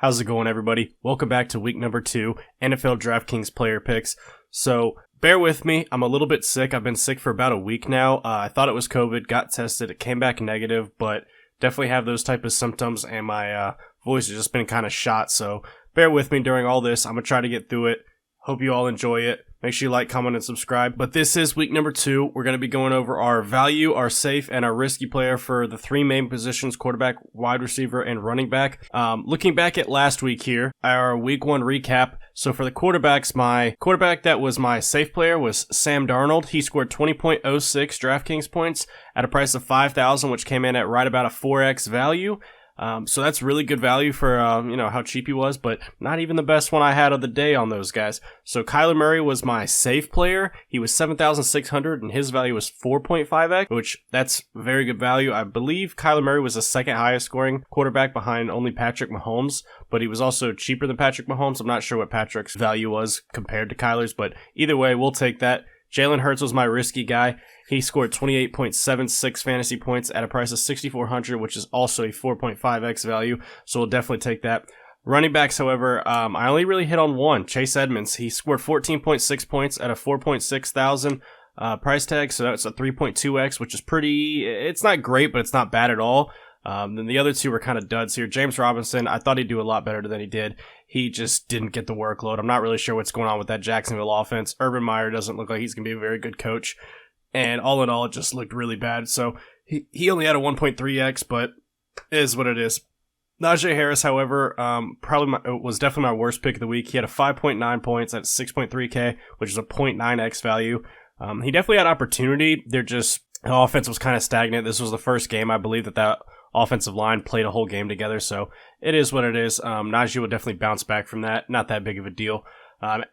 How's it going, everybody? Welcome back to week number 2, NFL DraftKings player picks. So, bear with me. I'm a little bit sick. I've been sick for about a week now. I thought it was COVID, got tested, it came back negative, but definitely have those type of symptoms, and my voice has just been kind of shot. So, bear with me during all this. I'm going to try to get through it. Hope you all enjoy it. Make sure you like, comment, and subscribe. But this is week number 2. We're going to be going over our value, our safe, and our risky player for the 3 main positions, quarterback, wide receiver, and running back. Looking back at last week here, our week 1 recap. So for the quarterbacks, my quarterback that was my safe player was Sam Darnold. He scored 20.06 DraftKings points at a price of $5,000, which came in at right about a 4x value. So that's really good value for, how cheap he was, but not even the best one I had of the day on those guys. So Kyler Murray was my safe player. He was 7,600 and his value was 4.5x, which that's very good value. I believe Kyler Murray was the second highest scoring quarterback behind only Patrick Mahomes, but he was also cheaper than Patrick Mahomes. I'm not sure what Patrick's value was compared to Kyler's, but either way, we'll take that. Jalen Hurts was my risky guy. He scored 28.76 fantasy points at a price of $6,400, which is also a 4.5x value, so we'll definitely take that. Running backs, however, I only really hit on one, Chase Edmonds. He scored 14.6 points at a 4.6 thousand price tag, so that's a 3.2x, which is it's not great, but it's not bad at all. Then the other two were kind of duds here. James Robinson, I thought he'd do a lot better than he did. He just didn't get the workload. I'm not really sure what's going on with that Jacksonville offense. Urban Meyer doesn't look like he's going to be a very good coach. And all in all, it just looked really bad. So he only had a 1.3x, but it is what it is. Najee Harris, however, was definitely my worst pick of the week. He had a 5.9 points at 6.3K, which is a 0.9x value. He definitely had opportunity. The offense was kind of stagnant. This was the first game, I believe, that offensive line played a whole game together, so it is what it is. Najee will definitely bounce back from that. Not that big of a deal.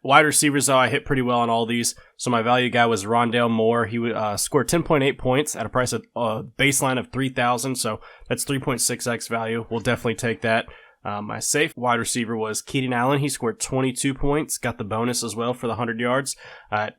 Wide receivers, though, I hit pretty well on all these. So my value guy was Rondale Moore. He scored 10.8 points at a price of baseline of $3,000, so that's 3.6x value. We'll definitely take that. My safe wide receiver was Keenan Allen. He scored 22 points, got the bonus as well for the 100 yards.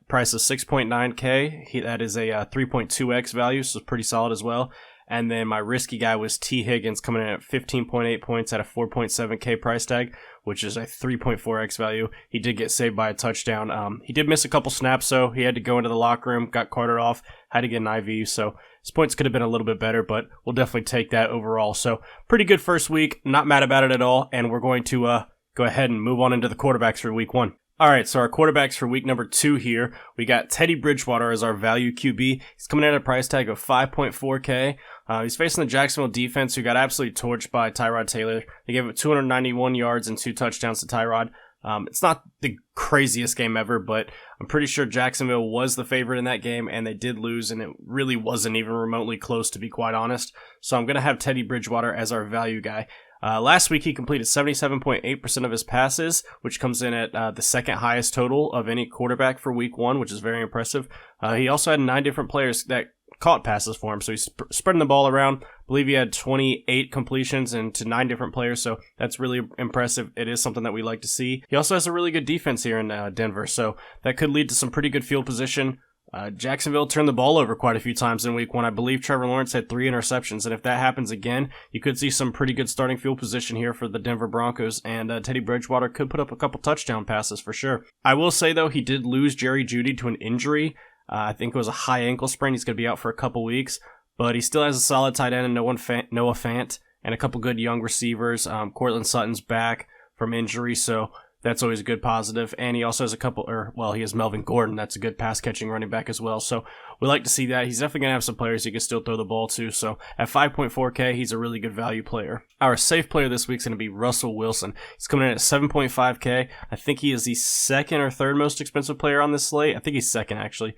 Price of 6.9K. That is a 3.2x value, so pretty solid as well. And then my risky guy was T. Higgins, coming in at 15.8 points at a 4.7K price tag, which is a 3.4x value. He did get saved by a touchdown. He did miss a couple snaps, so he had to go into the locker room, got carted off, had to get an IV. So his points could have been a little bit better, but we'll definitely take that overall. So pretty good first week. Not mad about it at all. And we're going to go ahead and move on into the quarterbacks for week 1. All right, so our quarterbacks for week number 2 here. We got Teddy Bridgewater as our value QB. He's coming in at a price tag of 5.4K. He's facing the Jacksonville defense, who got absolutely torched by Tyrod Taylor. They gave up 291 yards and 2 touchdowns to Tyrod. It's not the craziest game ever, but I'm pretty sure Jacksonville was the favorite in that game, and they did lose, and it really wasn't even remotely close, to be quite honest. So I'm going to have Teddy Bridgewater as our value guy. Last week, he completed 77.8% of his passes, which comes in at the second highest total of any quarterback for week 1, which is very impressive. He also had 9 different players that caught passes for him, so he's spreading the ball around. I believe he had 28 completions into 9 different players, so that's really impressive. It is something that we like to see. He also has a really good defense here in Denver, so that could lead to some pretty good field position. Jacksonville turned the ball over quite a few times in week 1. I believe Trevor Lawrence had 3 interceptions, and if that happens again, you could see some pretty good starting field position here for the Denver Broncos, and Teddy Bridgewater could put up a couple touchdown passes for sure. I will say, though, he did lose Jerry Jeudy to an injury. I think it was a high ankle sprain. He's going to be out for a couple weeks, but he still has a solid tight end in Noah Fant and a couple good young receivers. Cortland Sutton's back from injury, so that's always a good positive. And he also has he has Melvin Gordon. That's a good pass-catching running back as well. So we like to see that. He's definitely going to have some players he can still throw the ball to. So at 5.4K, he's a really good value player. Our safe player this week is going to be Russell Wilson. He's coming in at 7.5K. I think he is the second or third most expensive player on this slate. I think he's second, actually.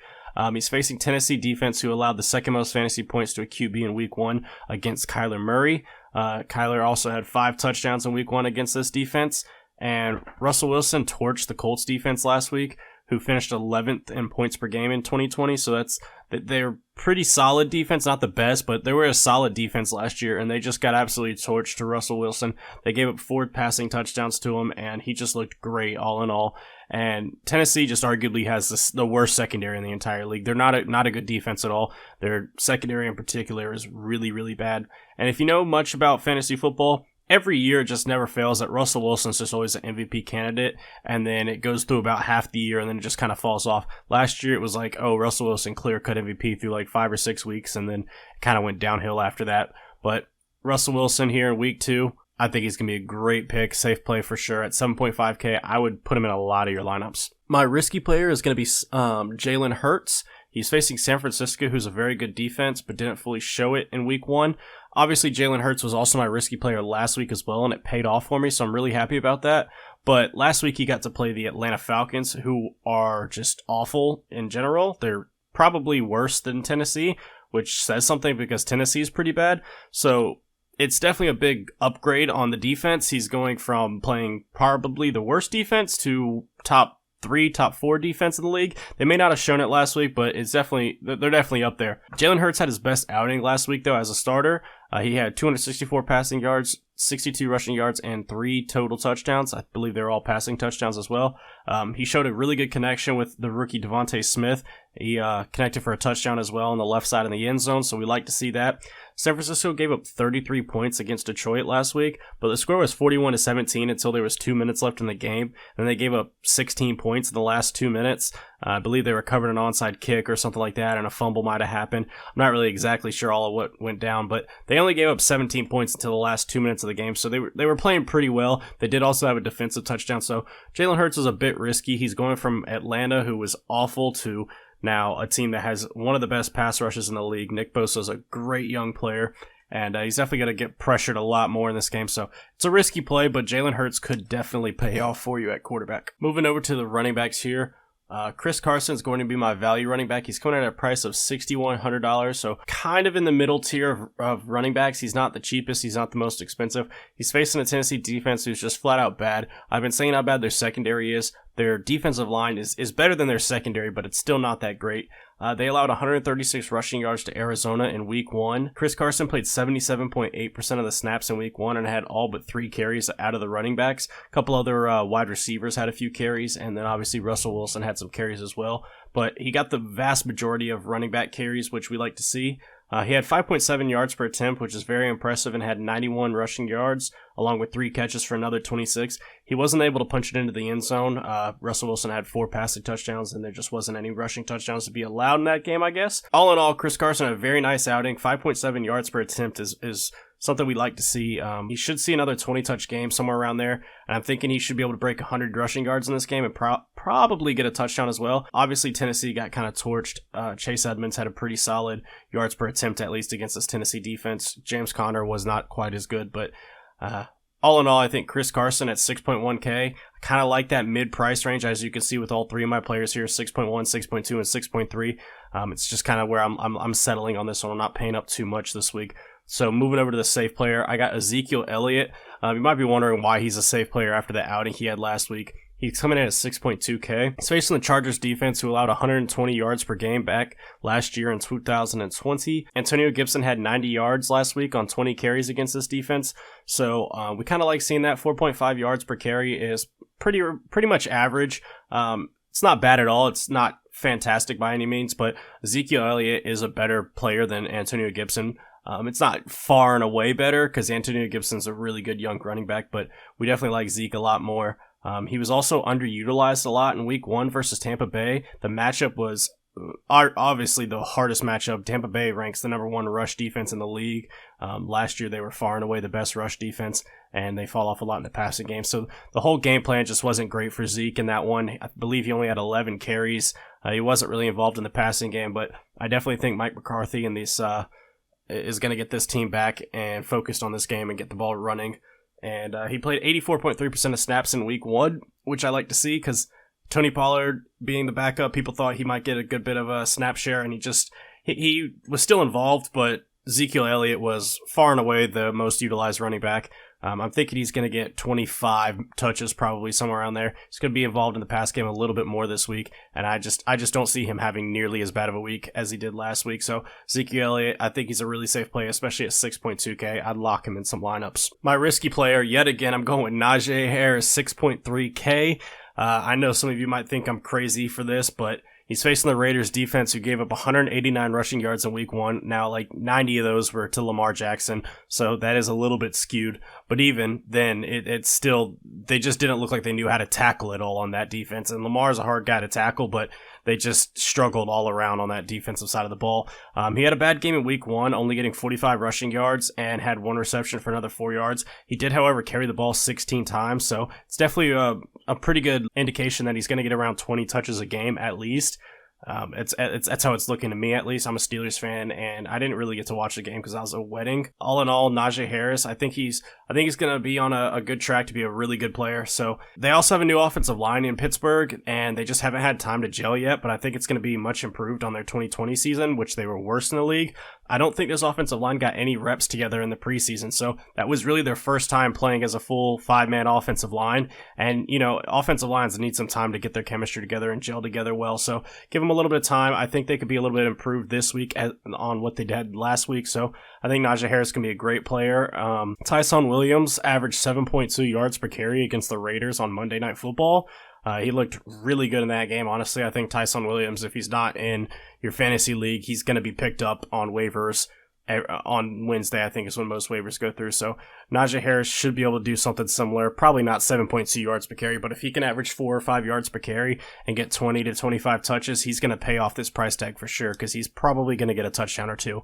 He's facing Tennessee defense, who allowed the second most fantasy points to a QB in week 1 against Kyler Murray. Kyler also had 5 touchdowns in week 1 against this defense. And Russell Wilson torched the Colts defense last week, who finished 11th in points per game in 2020. So they're pretty solid defense, not the best, but they were a solid defense last year, and they just got absolutely torched to Russell Wilson. They gave up 4 passing touchdowns to him, and he just looked great all in all. And Tennessee just arguably has the worst secondary in the entire league. They're not a good defense at all. Their secondary in particular is really, really bad. And if you know much about fantasy football, every year it just never fails that Russell Wilson's just always an MVP candidate, and then it goes through about half the year and then it just kind of falls off. Last year it was like, oh, Russell Wilson clear-cut MVP through like 5 or 6 weeks, and then it kind of went downhill after that. But Russell Wilson here in week 2, I think he's going to be a great pick, safe play for sure. At 7.5K, I would put him in a lot of your lineups. My risky player is going to be Jalen Hurts. He's facing San Francisco, who's a very good defense, but didn't fully show it in week 1. Obviously, Jalen Hurts was also my risky player last week as well, and it paid off for me, so I'm really happy about that. But last week, he got to play the Atlanta Falcons, who are just awful in general. They're probably worse than Tennessee, which says something because Tennessee is pretty bad. So it's definitely a big upgrade on the defense. He's going from playing probably the worst defense to top 3, top 4 defense in the league. They may not have shown it last week, but they're definitely up there. Jalen Hurts had his best outing last week, though, as a starter. He had 264 passing yards, 62 rushing yards, and 3 total touchdowns. I believe they were all passing touchdowns as well. He showed a really good connection with the rookie Devontae Smith. He connected for a touchdown as well on the left side of the end zone, so we like to see that. San Francisco gave up 33 points against Detroit last week, but the score was 41-17 until there was 2 minutes left in the game, and they gave up 16 points in the last 2 minutes. I believe they recovered an onside kick or something like that, and a fumble might have happened. I'm not really exactly sure all of what went down, but they only gave up 17 points until the last 2 minutes of the game, so they were playing pretty well. They did also have a defensive touchdown, so Jalen Hurts is a bit risky. He's going from Atlanta, who was awful, to now a team that has one of the best pass rushes in the league. Nick Bosa is a great young player, and he's definitely going to get pressured a lot more in this game. So it's a risky play, but Jalen Hurts could definitely pay off for you at quarterback. Moving over to the running backs here. Chris Carson is going to be my value running back. He's coming at a price of $6,100, so kind of in the middle tier of running backs. He's not the cheapest. He's not the most expensive. He's facing a Tennessee defense who's just flat out bad. I've been saying how bad their secondary is. Their defensive line is better than their secondary, but it's still not that great. They allowed 136 rushing yards to Arizona in week 1. Chris Carson played 77.8% of the snaps in week 1 and had all but 3 carries out of the running backs. A couple other wide receivers had a few carries, and then obviously Russell Wilson had some carries as well. But he got the vast majority of running back carries, which we like to see. He had 5.7 yards per attempt, which is very impressive, and had 91 rushing yards, along with 3 catches for another 26. He wasn't able to punch it into the end zone. Russell Wilson had 4 passing touchdowns, and there just wasn't any rushing touchdowns to be allowed in that game, I guess. All in all, Chris Carson had a very nice outing. 5.7 yards per attempt is something we like to see. He should see another 20-touch game somewhere around there, and I'm thinking he should be able to break 100 rushing yards in this game and probably get a touchdown as well. Obviously, Tennessee got kind of torched. Chase Edmonds had a pretty solid yards per attempt, at least against this Tennessee defense. James Conner was not quite as good, but all in all, I think Chris Carson at 6.1K, I kind of like that mid-price range, as you can see with all 3 of my players here, 6.1, 6.2, and 6.3. It's just kind of where I'm settling on this one. I'm not paying up too much this week. So moving over to the safe player, I got Ezekiel Elliott. You might be wondering why he's a safe player after the outing he had last week. He's coming in at 6.2K. He's facing the Chargers defense, who allowed 120 yards per game back last year in 2020. Antonio Gibson had 90 yards last week on 20 carries against this defense. So we kind of like seeing that. 4.5 yards per carry is pretty much average. It's not bad at all. It's not fantastic by any means, but Ezekiel Elliott is a better player than Antonio Gibson. It's not far and away better because Antonio Gibson's a really good young running back, but we definitely like Zeke a lot more. He was also underutilized a lot in week 1 versus Tampa Bay. The matchup was obviously the hardest matchup. Tampa Bay ranks the number 1 rush defense in the league. Last year they were far and away the best rush defense, and they fall off a lot in the passing game. So the whole game plan just wasn't great for Zeke in that one. I believe he only had 11 carries. He wasn't really involved in the passing game, but I definitely think Mike McCarthy and these is going to get this team back and focused on this game and get the ball running. And he played 84.3% of snaps in week 1, which I like to see because Tony Pollard being the backup, people thought he might get a good bit of a snap share, and he was still involved, but Ezekiel Elliott was far and away the most utilized running back. I'm thinking he's going to get 25 touches, probably somewhere around there. He's going to be involved in the pass game a little bit more this week, and I just don't see him having nearly as bad of a week as he did last week. So Ezekiel Elliott, I think he's a really safe play, especially at 6.2K. I'd lock him in some lineups. My risky player, yet again, I'm going with Najee Harris, 6.3K. I know some of you might think I'm crazy for this, but He's facing the Raiders defense, who gave up 189 rushing yards in week 1. Now, like 90 of those were to Lamar Jackson, so that is a little bit skewed. But even then, it's still, they just didn't look like they knew how to tackle it all on that defense. And Lamar's a hard guy to tackle, but they just struggled all around on that defensive side of the ball. He had a bad game in week 1, only getting 45 rushing yards and had 1 reception for another 4 yards. He did, however, carry the ball 16 times, so it's definitely a pretty good indication that he's going to get around 20 touches a game at least. That's how it's looking to me, at least. I'm a Steelers fan, and I didn't really get to watch the game because I was at a wedding. All in all, Najee Harris, I think he's going to be on a good track to be a really good player. So they also have a new offensive line in Pittsburgh, and they just haven't had time to gel yet, but I think it's going to be much improved on their 2020 season, which they were worst in the league. I don't think this offensive line got any reps together in the preseason, so that was really their first time playing as a full 5-man offensive line. And, offensive lines need some time to get their chemistry together and gel together well, so give them a little bit of time. I think they could be a little bit improved this week on what they did last week, so I think Najee Harris can be a great player. Tyson Williams averaged 7.2 yards per carry against the Raiders on Monday Night Football. He looked really good in that game. Honestly, I think Tyson Williams, if he's not in your fantasy league, he's going to be picked up on waivers on Wednesday, I think is when most waivers go through. So Najee Harris should be able to do something similar. Probably not 7.2 yards per carry, but if he can average 4 or 5 yards per carry and get 20 to 25 touches, he's going to pay off this price tag for sure, because he's probably going to get a touchdown or 2.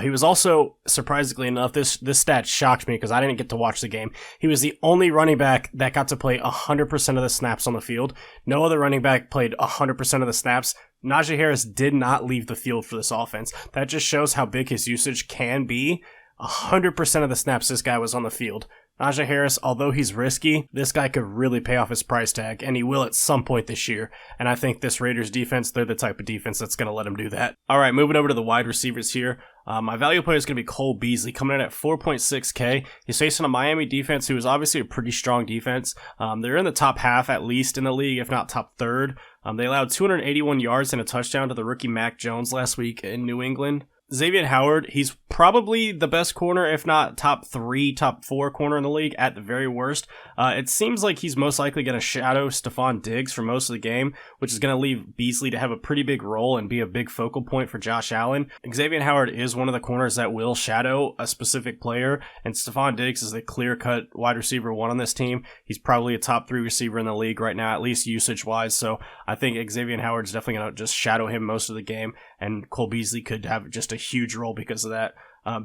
He was also, surprisingly enough, this stat shocked me because I didn't get to watch the game. He was the only running back that got to play 100% of the snaps on the field. No other running back played 100% of the snaps. Najee Harris did not leave the field for this offense. That just shows how big his usage can be. 100% of the snaps this guy was on the field. Najee Harris, although he's risky, this guy could really pay off his price tag, and he will at some point this year. And I think this Raiders defense, they're the type of defense that's going to let him do that. All right, moving over to the wide receivers here. My value player is going to be Cole Beasley, coming in at 4.6K. He's facing a Miami defense who is obviously a pretty strong defense. They're in the top half, at least, in the league, if not top third. They allowed 281 yards and a touchdown to the rookie Mac Jones last week in New England. Xavier Howard, he's probably the best corner, if not top 3, top 4 corner in the league at the very worst. It seems like he's most likely going to shadow Stephon Diggs for most of the game, which is going to leave Beasley to have a pretty big role and be a big focal point for Josh Allen. Xavier Howard is one of the corners that will shadow a specific player, and Stephon Diggs is the clear-cut wide receiver 1 on this team. He's probably a top 3 receiver in the league right now, at least usage-wise, so I think Xavier Howard's definitely going to just shadow him most of the game, and Cole Beasley could have just a huge role because of that.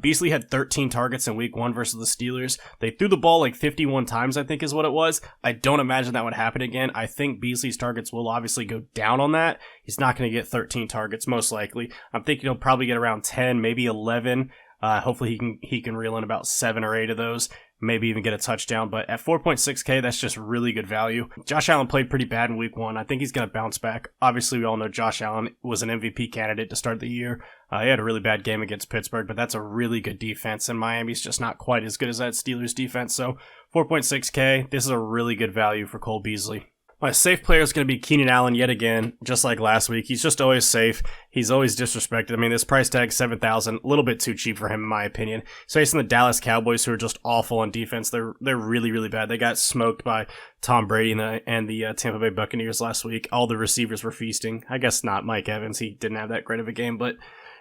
Beasley had 13 targets in week 1 versus the Steelers. They threw the ball like 51 times, I think is what it was. I don't imagine that would happen again. I think Beasley's targets will obviously go down on that. He's not going to get 13 targets, most likely. I'm thinking he'll probably get around 10, maybe 11. Hopefully he can reel in about 7 or 8 of those, maybe even get a touchdown. But at 4.6K, that's just really good value. Josh Allen played pretty bad in week 1. I think he's going to bounce back. Obviously, we all know Josh Allen was an MVP candidate to start the year. He had a really bad game against Pittsburgh, but that's a really good defense, and Miami's just not quite as good as that Steelers defense. So 4.6K, this is a really good value for Cole Beasley. My safe player is going to be Keenan Allen yet again, just like last week. He's just always safe. He's always disrespected. I mean, this price tag, $7,000, a little bit too cheap for him, in my opinion. He's facing the Dallas Cowboys, who are just awful on defense. They're really, really bad. They got smoked by Tom Brady and the Tampa Bay Buccaneers last week. All the receivers were feasting. I guess not Mike Evans. He didn't have that great of a game, but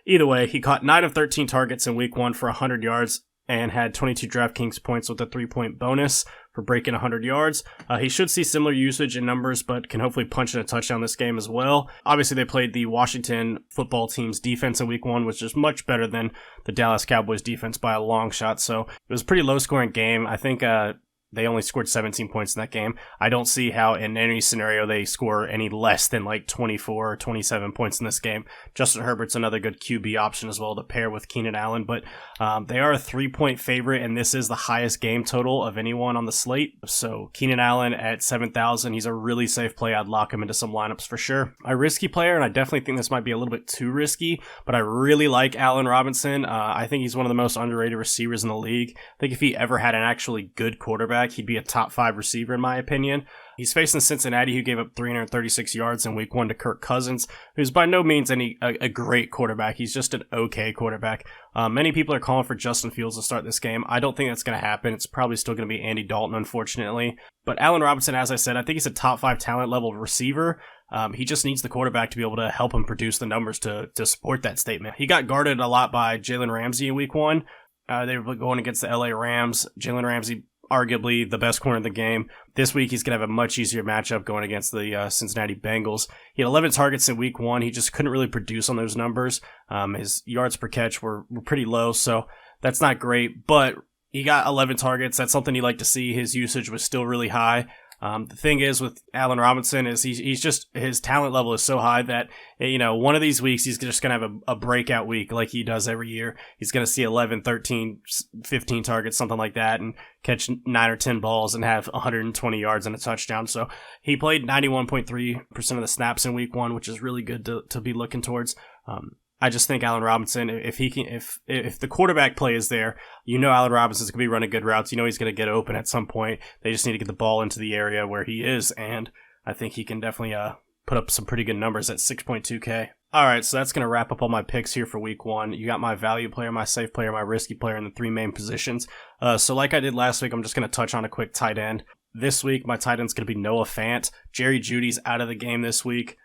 either way, he caught 9 of 13 targets in week 1 for 100 yards and had 22 DraftKings points with a 3-point bonus for breaking 100 yards. He should see similar usage in numbers, but can hopefully punch in a touchdown this game as well. Obviously, they played the Washington football team's defense in week 1, which is much better than the Dallas Cowboys defense by a long shot. So it was a pretty low-scoring game. I think they only scored 17 points in that game. I don't see how in any scenario they score any less than like 24 or 27 points in this game. Justin Herbert's another good QB option as well to pair with Keenan Allen, but they are a 3-point favorite, and this is the highest game total of anyone on the slate. So Keenan Allen at 7,000, he's a really safe play. I'd lock him into some lineups for sure. My risky player, and I definitely think this might be a little bit too risky, but I really like Allen Robinson. I think he's one of the most underrated receivers in the league. I think if he ever had an actually good quarterback, quarterback, he'd be a top 5 receiver in my opinion. He's facing Cincinnati, who gave up 336 yards in week 1 to Kirk Cousins, who's by no means a great quarterback. He's just an okay quarterback. Many people are calling for Justin Fields to start this game. I don't think that's going to happen. It's probably still going to be Andy Dalton, unfortunately. But Allen Robinson, as I said, I think he's a top 5 talent level receiver. He just needs the quarterback to be able to help him produce the numbers to support that statement. He got guarded a lot by Jalen Ramsey in week 1. They were going against the LA Rams. Jalen Ramsey, arguably the best corner in the game. This week, he's going to have a much easier matchup going against the Cincinnati Bengals. He had 11 targets in week 1. He just couldn't really produce on those numbers. His yards per catch were pretty low, so that's not great. But he got 11 targets. That's something you like to see. His usage was still really high. The thing is with Allen Robinson is he's just, his talent level is so high that, one of these weeks he's just going to have a breakout week like he does every year. He's going to see 11, 13, 15 targets, something like that, and catch 9 or 10 balls and have 120 yards and a touchdown. So he played 91.3% of the snaps in week 1, which is really good to be looking towards. I just think Allen Robinson, if the quarterback play is there, Allen Robinson's going to be running good routes. He's going to get open at some point. They just need to get the ball into the area where he is, and I think he can definitely put up some pretty good numbers at 6.2K. All right, so that's going to wrap up all my picks here for week 1. You got my value player, my safe player, my risky player in the 3 main positions. So like I did last week, I'm just going to touch on a quick tight end. This week, my tight end's going to be Noah Fant. Jerry Jeudy's out of the game this week.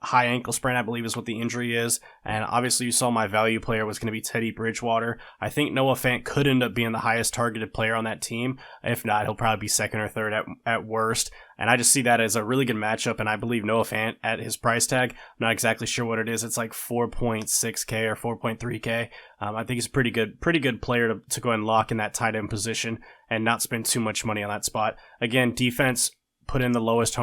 High ankle sprain, I believe, is what the injury is. And obviously you saw my value player was going to be Teddy Bridgewater. I think Noah Fant could end up being the highest targeted player on that team. If not, he'll probably be second or third at worst. And I just see that as a really good matchup. And I believe Noah Fant at his price tag, I'm not exactly sure what it is. It's like 4.6K or 4.3K. I think he's a pretty good player to go and lock in that tight end position and not spend too much money on that spot. Again, defense, put in the lowest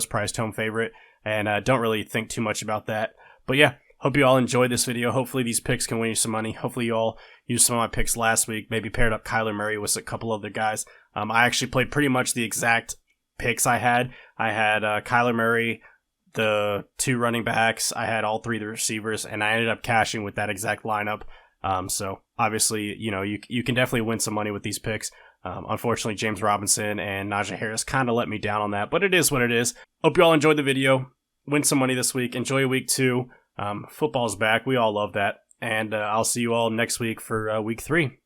priced home favorite. And don't really think too much about that. But yeah, hope you all enjoyed this video. Hopefully these picks can win you some money. Hopefully you all used some of my picks last week. Maybe paired up Kyler Murray with a couple other guys. I actually played pretty much the exact picks I had. I had Kyler Murray, the 2 running backs. I had all 3 of the receivers, and I ended up cashing with that exact lineup. So obviously, you can definitely win some money with these picks. Unfortunately, James Robinson and Najee Harris kind of let me down on that, but it is what it is. Hope you all enjoyed the video. Win some money this week. Enjoy week 2. Football's back. We all love that. And I'll see you all next week for week 3.